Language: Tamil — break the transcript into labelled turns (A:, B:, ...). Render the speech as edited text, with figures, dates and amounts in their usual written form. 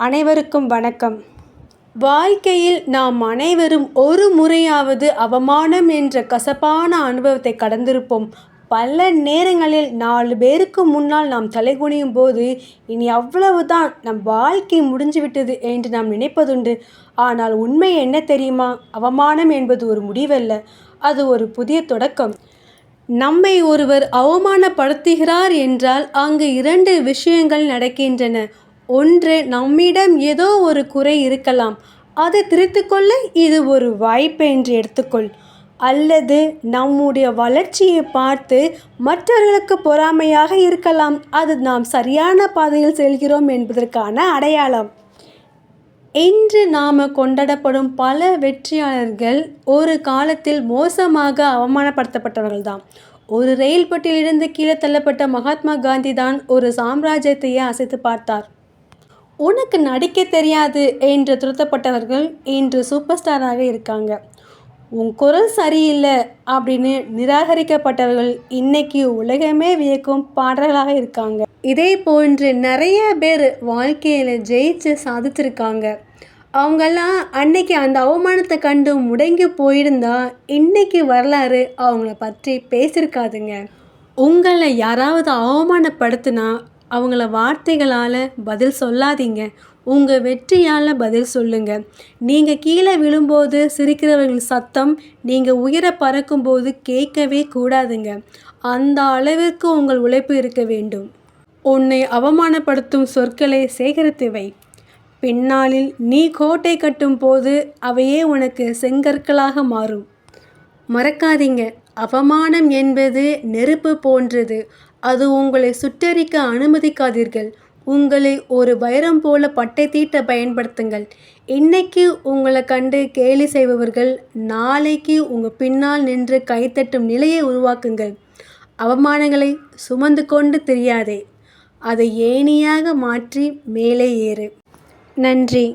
A: அனைவருக்கும் வணக்கம். வாழ்க்கையில் நாம் அனைவரும் ஒரு முறையாவது அவமானம் என்ற கசப்பான அனுபவத்தை கடந்திருப்போம். பல நேரங்களில் 4 பேருக்கு முன்னால் நாம் தலைகுனியும் போது இனி அவ்வளவுதான், நம் வாழ்க்கை முடிஞ்சுவிட்டது என்று நாம் நினைப்பதுண்டு. ஆனால் உண்மை என்ன தெரியுமா? அவமானம் என்பது ஒரு முடிவல்ல, அது ஒரு புதிய தொடக்கம். நம்மை ஒருவர் அவமானப்படுத்துகிறார் என்றால் அங்கு 2 விஷயங்கள் நடக்கின்றன. ஒன்று, நம்மிடம் ஏதோ ஒரு குறை இருக்கலாம், அதை திருத்திக்கொள்ள இது ஒரு வாய்ப்பு என்று எடுத்துக்கொள். அல்லது நம்முடைய வளர்ச்சியை பார்த்து மற்றவர்களுக்கு பொறாமையாக இருக்கலாம், அது நாம் சரியான பாதையில் செல்கிறோம் என்பதற்கான அடையாளம். இன்று நாம் கொண்டாடப்படும் பல வெற்றியாளர்கள் ஒரு காலத்தில் மோசமாக அவமானப்படுத்தப்பட்டவர்கள்தான். ஒரு ரயில் பெட்டியிலிருந்து கீழே தள்ளப்பட்ட மகாத்மா காந்தி தான் ஒரு சாம்ராஜ்யத்தையே அசைத்து பார்த்தார். உனக்கு நடிக்க தெரியாது என்று துரத்தப்பட்டவர்கள் இன்று சூப்பர் ஸ்டாராக இருக்காங்க. உன் குரல் சரியில்லை அப்படின்னு நிராகரிக்கப்பட்டவர்கள் இன்னைக்கு உலகமே வியக்கும் பாடல்களாக இருக்காங்க. இதே போன்று நிறைய பேர் வாழ்க்கையில் ஜெயிச்சு சாதிச்சிருக்காங்க. அவங்கெல்லாம் அன்னைக்கு அந்த அவமானத்தை கண்டு முடங்கி போயிருந்தா இன்னைக்கு வரலாறு அவங்கள பற்றி பேசியிருக்காதுங்க. உங்களை யாராவது அவமானப்படுத்தினா அவங்கள வார்த்தைகளால் பதில் சொல்லாதீங்க, உங்கள் வெற்றியால் பதில் சொல்லுங்கள். நீங்கள் கீழே விழும்போது சிரிக்கிறவர்கள் சத்தம் நீங்கள் உயர பறக்கும்போது கேட்கவே கூடாதுங்க. அந்த அளவிற்கு உங்கள் உழைப்பு இருக்க வேண்டும். உன்னை அவமானப்படுத்தும் சொற்களை சேகரித்து வை. பின்னாளில் நீ கோட்டை கட்டும் போது அவையே உனக்கு செங்கற்களாக மாறும். மறக்காதீங்க, அவமானம் என்பது நெருப்பு போன்றது. அது உங்களை சுட்டெரிக்க அனுமதிக்காதீர்கள். உங்களை ஒரு வைரம் போல பட்டை தீட்ட பயன்படுத்துங்கள். இன்னைக்கு உங்களை கண்டு கேலி செய்பவர்கள் நாளைக்கு உங்கள் பின்னால் நின்று கைத்தட்டும் நிலையை உருவாக்குங்கள். அவமானங்களை சுமந்து கொண்டு தெரியாதே, அதை ஏணியாக மாற்றி மேலே ஏறு. நன்றி.